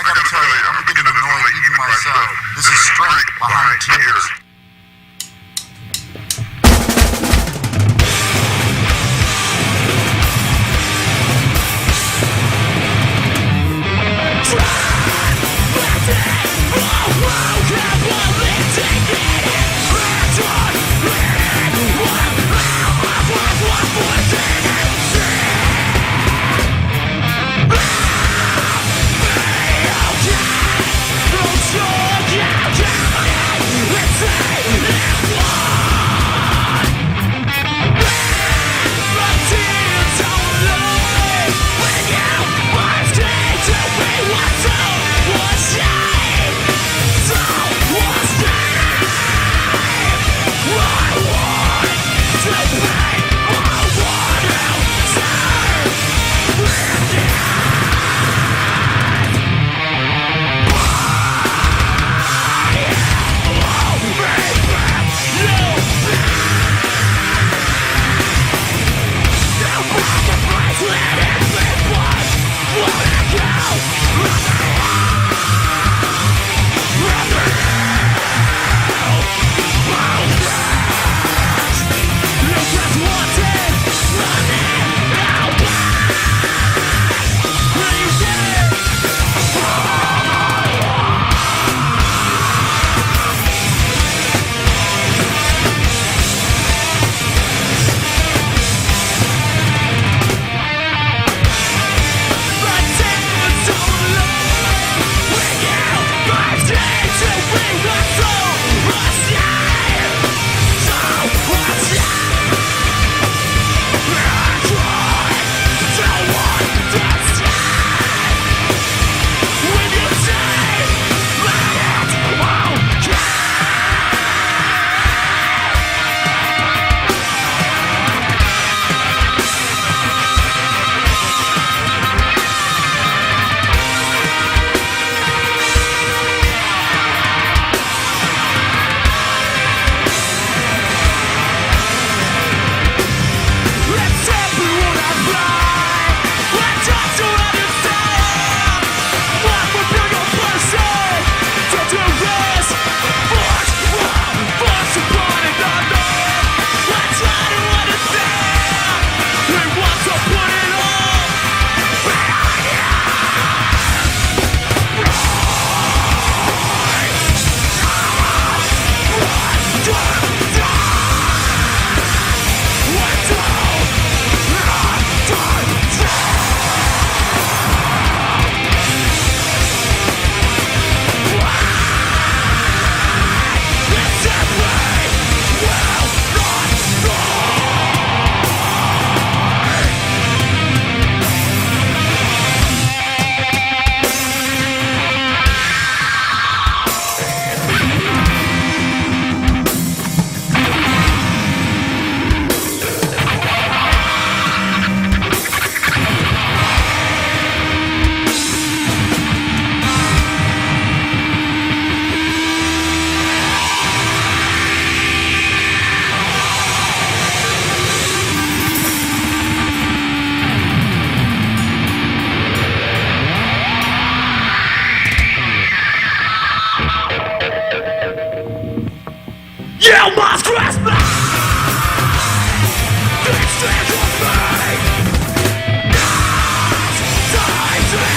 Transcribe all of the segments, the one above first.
gotta tell you, I'm getting annoyed even myself. This is Strength Behide Tears. You must grasp me! This stands with me! Not time to drink!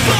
With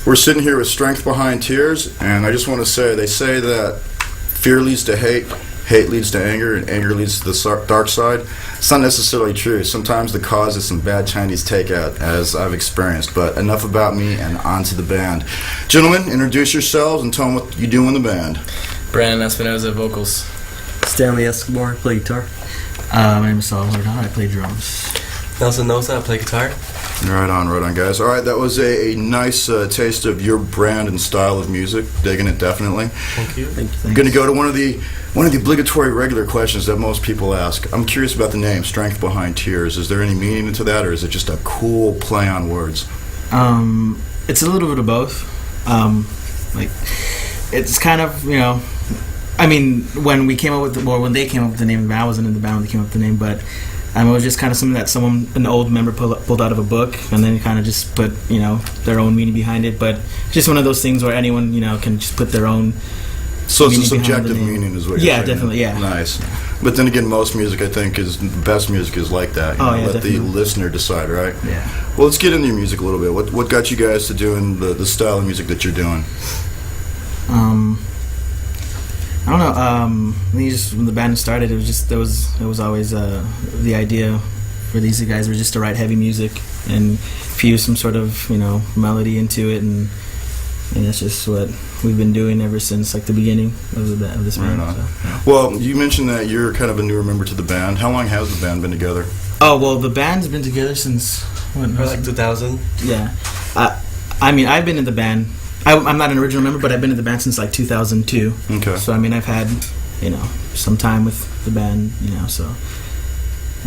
We're sitting here with Strength Behind Tears, and I just want to say, they say that fear leads to hate, hate leads to anger, and anger leads to the dark side. It's not necessarily true. Sometimes the cause is some bad Chinese takeout, as I've experienced. But enough about me, and on to the band. Gentlemen, introduce yourselves and tell them what you do in the band. Brandon Espinoza, vocals. Stanley Escobar, play guitar. My name is Saul Hordon, I play drums. Nelson Nosa, I play guitar. Right on, guys. All right, that was a nice taste of your brand and style of music. Digging it, definitely. Thank you. I'm going to go to one of the obligatory regular questions that most people ask. I'm curious about the name, Strength Behind Tears. Is there any meaning to that, or is it just a cool play on words? It's a little bit of both. It's kind of, I mean, when they came up with the name of the band, I wasn't in the band when they came up with the name, but it was just kind of something that an old member pulled out of a book, and then kind of just put, their own meaning behind it. But just one of those things where anyone, can just put their own. So it's a subjective meaning, is what you're saying? Yeah, definitely, yeah. Nice. But then again, most music, I think, the best music is like that. Let definitely. the listener decide, right? Yeah. Well, let's get into your music a little bit. What got you guys to doing the style of music that you're doing? I don't know. I think just when the band started, it was always the idea for these guys were just to write heavy music and fuse some sort of melody into it, and that's just what we've been doing ever since the beginning of this band. Right on. So, yeah. Well, you mentioned that you're kind of a newer member to the band. How long has the band been together? Oh well, the band's been together since For 2000. Yeah, I mean, I've been in the band. I'm not an original member, but I've been in the band since 2002. Okay. So I mean, I've had some time with the band. So.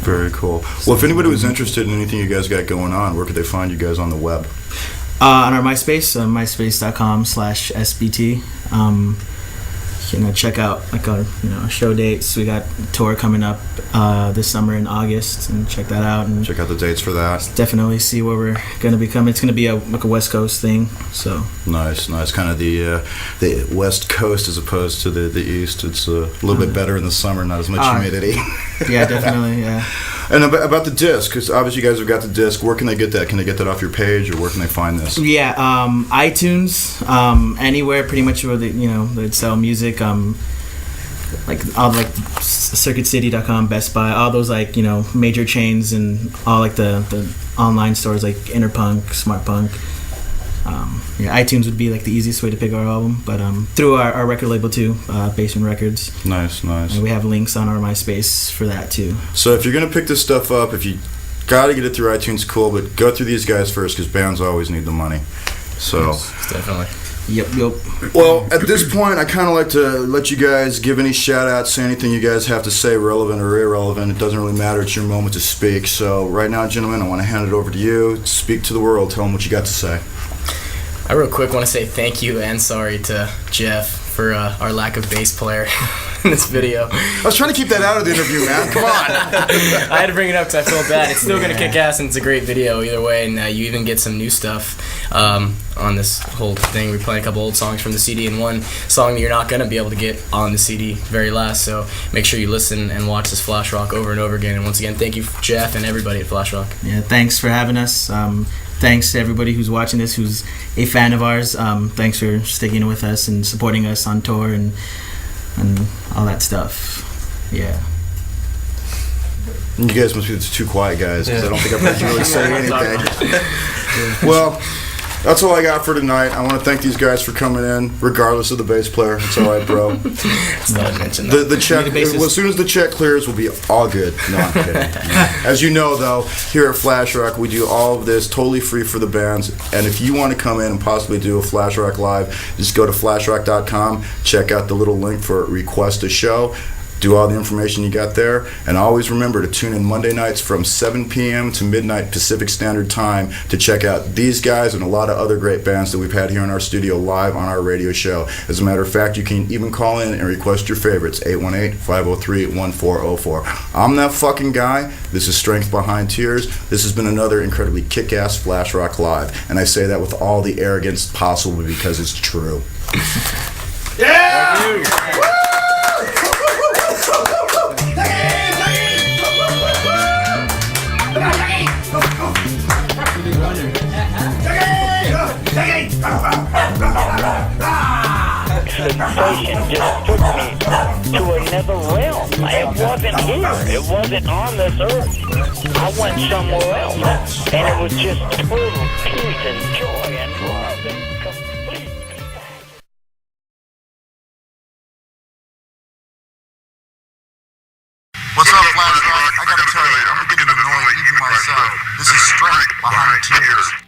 Very cool. Well, if anybody was interested in anything you guys got going on, where could they find you guys on the web? On our MySpace, myspace.com/SBT. Check out our show dates. We got a tour coming up this summer in August, and check that out. And check out the dates for that. Definitely see where we're gonna be coming. It's gonna be a West Coast thing. So nice, kind of the West Coast as opposed to the East. It's a little bit better in the summer, not as much humidity. Yeah, definitely. Yeah. And about the disc, because obviously you guys have got the disc. Where can they get that? Can they get that off your page, or where can they find this? Yeah, iTunes, anywhere pretty much where they'd sell music. All CircuitCity.com, Best Buy, all those major chains, and all the online stores like Interpunk, SmartPunk. iTunes would be the easiest way to pick our album, but through our record label too, Basement Records. Nice. And we have links on our MySpace for that too. So if you're gonna pick this stuff up, if you gotta get it through iTunes, cool, but go through these guys first, because bands always need the money. So Yes, definitely. Yep. Well, at this point, I kind of like to let you guys give any shout-outs, say anything you guys have to say, relevant or irrelevant. It doesn't really matter. It's your moment to speak. So right now, gentlemen, I want to hand it over to you. Speak to the world. Tell them what you got to say. I real quick want to say thank you and sorry to Jeff for our lack of bass player in this video. I was trying to keep that out of the interview, man. Come on. I had to bring it up because I feel bad. It's still going to kick ass, and it's a great video either way, and you even get some new stuff on this whole thing. We play a couple old songs from the CD, and one song that you're not going to be able to get on the CD very last, so make sure you listen and watch this FlashRock over and over again. And once again, thank you, Jeff, and everybody at FlashRock. Yeah, thanks for having us. Thanks to everybody who's watching this, who's a fan of ours. Thanks for sticking with us and supporting us on tour and all that stuff. Yeah. You guys must be the two quiet guys, because I don't think I've heard you really say anything. Well, that's all I got for tonight. I want to thank these guys for coming in, regardless of the bass player. It's all right, bro. It's not to mention that. The check, as soon as the check clears, we'll be all good. No, I'm kidding. As you know, though, here at FlashRock, we do all of this totally free for the bands. And if you want to come in and possibly do a FlashRock Live, just go to flashrock.com, check out the little link for Request a Show. Do all the information you got there, and always remember to tune in Monday nights from 7 p.m. to midnight Pacific Standard Time to check out these guys and a lot of other great bands that we've had here in our studio live on our radio show. As a matter of fact, you can even call in and request your favorites, 818-503-1404. I'm that fucking guy. This is Strength Behind Tears. This has been another incredibly kick-ass FlashRock Live, and I say that with all the arrogance possible because it's true. Yeah! Woo! Sensation just took me to another realm. It wasn't here. It wasn't on this earth. I went somewhere else. And it was just total peace and joy and love and complete. What's up, FlashRock? I gotta tell you, I'm beginning to annoy even myself. This is Strength Behind Tears.